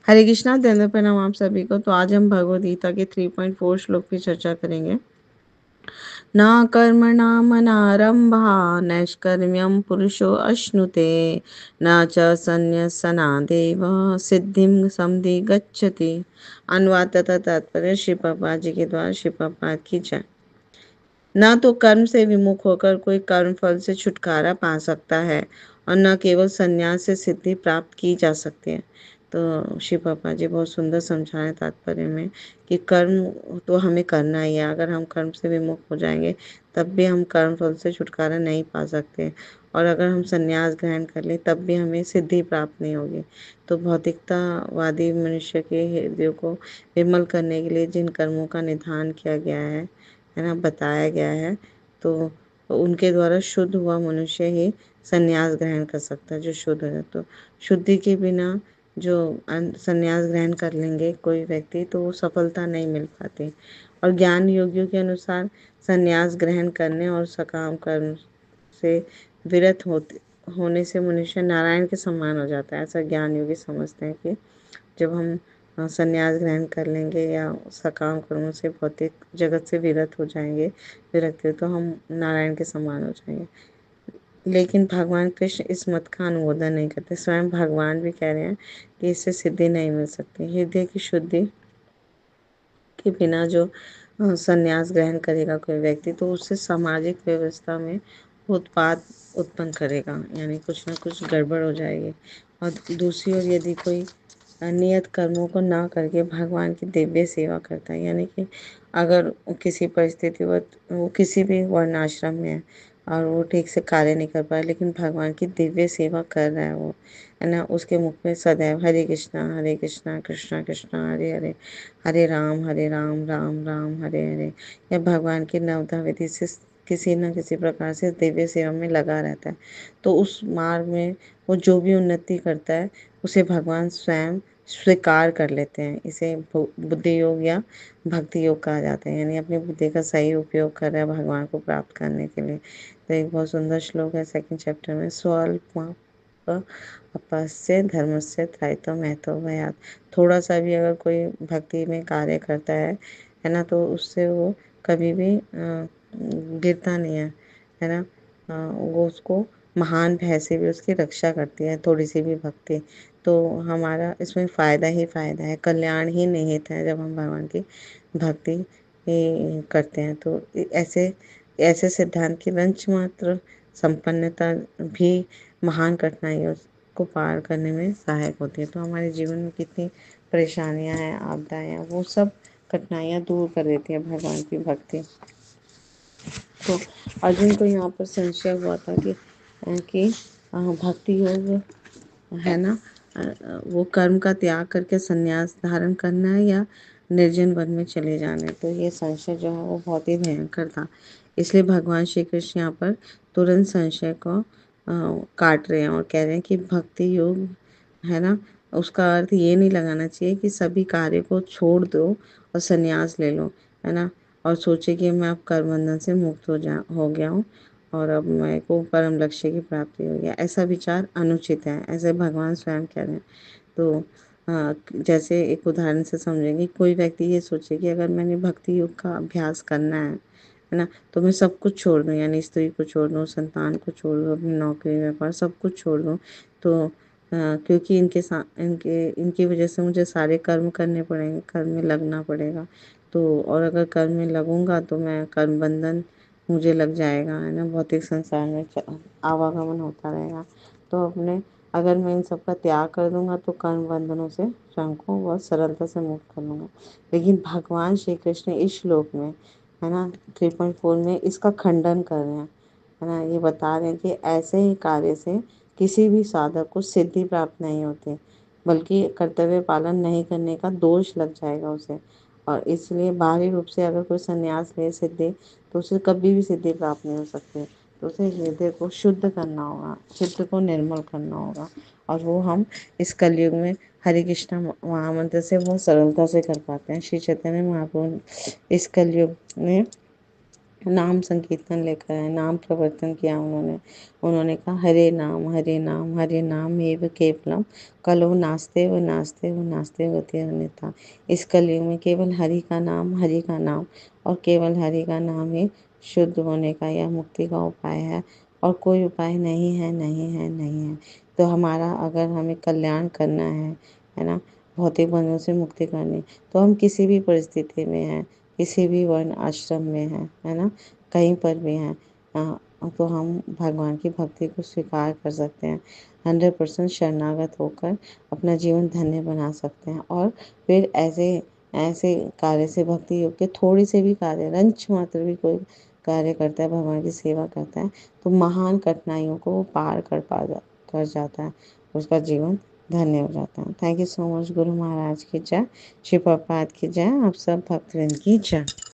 हरे कृष्णा, दंड प्रणाम आप सभी को। तो आज हम भगवद गीता के 3.4 श्लोक की चर्चा करेंगे। न कर्मणामनारंभा नैष्कर्म्यं पुरुषो अश्नुते न च संन्यसनादेव सिद्धिं समधि गच्छति। अनुवाद तथा तात्पर्य श्री प्रभुपाद जी के द्वारा। श्री प्रभुपाद की जय। न तो कर्म से विमुख होकर कोई कर्म फल से छुटकारा पा सकता है और न केवल संन्यास से सिद्धि प्राप्त की जा सकती है। तो शिव पापा जी बहुत सुंदर समझाए तात्पर्य में कि कर्म तो हमें करना ही है। अगर हम कर्म से विमुख हो जाएंगे तब भी हम कर्म फल से छुटकारा नहीं पा सकते, और अगर हम संन्यास ग्रहण कर लें तब भी हमें सिद्धि प्राप्त नहीं होगी। तो भौतिकतावादी मनुष्य के हृदय को विमल करने के लिए जिन कर्मों का निधान किया गया है ना, बताया गया है, तो उनके द्वारा शुद्ध हुआ मनुष्य ही संन्यास ग्रहण कर सकता है, जो शुद्ध है। तो शुद्धि के बिना जो संन्यास ग्रहण कर लेंगे कोई व्यक्ति, तो वो सफलता नहीं मिल पाती। और ज्ञान योगियों के अनुसार संन्यास ग्रहण करने और सकाम कर्म से विरत होने से मनुष्य नारायण के समान हो जाता है। ऐसा ज्ञान योगी समझते हैं कि जब हम संन्यास ग्रहण कर लेंगे या सकाम कर्मों से भौतिक जगत से विरत हो जाएंगे, विरक्त, तो हम नारायण के समान हो जाएंगे। लेकिन भगवान कृष्ण इस मत का अनुमोदन नहीं करते। स्वयं भगवान भी कह रहे हैं कि इससे सिद्धि नहीं मिल सकती। हृदय की शुद्धि के बिना जो संन्यास ग्रहण करेगा कोई व्यक्ति, तो उससे सामाजिक व्यवस्था में उत्पाद उत्पन्न करेगा, यानी कुछ ना कुछ गड़बड़ हो जाएगी। और दूसरी ओर यदि कोई नियत कर्मों को ना करके भगवान की दिव्य सेवा करता है, यानी कि अगर किसी परिस्थिति वो किसी भी वर्ण आश्रम में है और वो ठीक से कार्य नहीं कर पाया, लेकिन भगवान की दिव्य सेवा कर रहा है वो, है ना, उसके मुख में सदैव हरे कृष्णा कृष्णा कृष्णा हरे हरे, हरे राम राम राम हरे हरे, या भगवान की नवधा विधि से किसी न किसी प्रकार से दिव्य सेवा में लगा रहता है, तो उस मार्ग में वो जो भी उन्नति करता है उसे भगवान स्वयं स्वीकार कर लेते हैं। इसे बुद्धि योग या भक्ति योग कहा जाता है, यानी अपनी बुद्धि का सही उपयोग कर रहा है भगवान को प्राप्त करने के लिए। तो एक बहुत सुंदर श्लोक है 2nd चैप्टर में, स्वल्प अपस्य धर्मस्य त्रायित्व महत्व भयात्। थोड़ा सा भी अगर कोई भक्ति में कार्य करता है ना, तो उससे वो कभी भी गिरता नहीं है ना। वो उसको महान भय से भी उसकी रक्षा करती है, थोड़ी सी भी भक्ति। तो हमारा इसमें फ़ायदा ही फ़ायदा है, कल्याण ही निहित है जब हम भगवान की भक्ति करते हैं। तो ऐसे ऐसे सिद्धांत की वंश मात्र संपन्नता भी महान कठिनाइयों को पार करने में सहायक होती है। तो हमारे जीवन में कितनी परेशानियां हैं, आपदाएं हैं, वो सब कठिनाइयां दूर कर देती है भगवान की भक्ति। तो अर्जुन को यहाँ पर संशय हुआ था कि भक्ति योग है ना, वो कर्म का त्याग करके संन्यास धारण करना है या निर्जन वन में चले जाना है। तो ये संशय जो है वो बहुत ही भयंकर था। इसलिए भगवान श्री कृष्ण यहाँ पर तुरंत संशय को काट रहे हैं और कह रहे हैं कि भक्ति योग है ना, उसका अर्थ ये नहीं लगाना चाहिए कि सभी कार्य को छोड़ दो और संन्यास ले लो, है ना, और सोचे कि मैं अब कर्म बंधन से मुक्त हो गया हूँ और अब मेरे को परम लक्ष्य की प्राप्ति हो गया। ऐसा विचार अनुचित है, ऐसे भगवान स्वयं कह रहे हैं। तो जैसे एक उदाहरण से समझेंगे, कोई व्यक्ति ये सोचे कि अगर मैंने भक्ति योग का अभ्यास करना है ना, तो मैं सब कुछ छोड़ दूँ, यानी स्त्री को छोड़ दूँ, संतान को छोड़ दूँ, अपनी नौकरी व्यापार सब कुछ छोड़ दूँ। तो क्योंकि इनकी वजह से मुझे सारे कर्म करने पड़ेंगे, कर्म में लगना पड़ेगा। तो और अगर कर्म में लगूंगा तो मैं कर्म बंधन मुझे लग जाएगा, है ना, भौतिक संसार में आवागमन होता रहेगा। तो अगर मैं इन सब का त्याग कर दूंगा तो कर्म बंधनों से स्वयं को बहुत सरलता से मुक्त कर लूंगा। लेकिन भगवान श्री कृष्ण इस श्लोक में, है ना, 3.4 में इसका खंडन कर रहे हैं, है ना। ये बता रहे हैं कि ऐसे ही कार्य से किसी भी साधक को सिद्धि प्राप्त नहीं होती, बल्कि कर्तव्य पालन नहीं करने का दोष लग जाएगा उसे। और इसलिए बाहरी रूप से अगर कोई संन्यास ले सिद्धि, तो उसे कभी भी सिद्धि प्राप्त नहीं हो सकती। तो उसे हृदय को शुद्ध करना होगा, चित्त को निर्मल करना होगा, और वो हम इस कलयुग में हरे कृष्णा महामंत्र से बहुत सरलता से कर पाते हैं। श्री चैतन्य महाप्रभु इस कलयुग में नाम संकीर्तन लेकर आए, नाम प्रवर्तन किया उन्होंने। उन्होंने कहा हरे नाम हरे नाम एव केवलम, कलो नास्ते व अन्यथा। इस कलयुग में केवल हरि का नाम और केवल हरि का नाम ही शुद्ध होने का या मुक्ति का उपाय है, और कोई उपाय नहीं है, नहीं है, नहीं है। तो हमारा अगर हमें कल्याण करना है ना, भौतिक बंधनों से मुक्ति करनी, तो हम किसी भी परिस्थिति में हैं, किसी भी वर्ण आश्रम में है ना, कहीं पर भी हैं, तो हम भगवान की भक्ति को स्वीकार कर सकते हैं। 100% शरणागत होकर अपना जीवन धन्य बना सकते हैं। और फिर ऐसे ऐसे कार्य से, भक्ति योग के थोड़ी से भी कार्य, रंच मात्र भी कोई कार्य करता है, भगवान की सेवा करता है, तो महान कठिनाइयों को वो पार कर जाता है, उसका जीवन धन्य हो जाता है। Thank you so much. Guru Maharaj की जय, श्री प्रभुपाद की जय, आप सब भक्तवृंद की जय।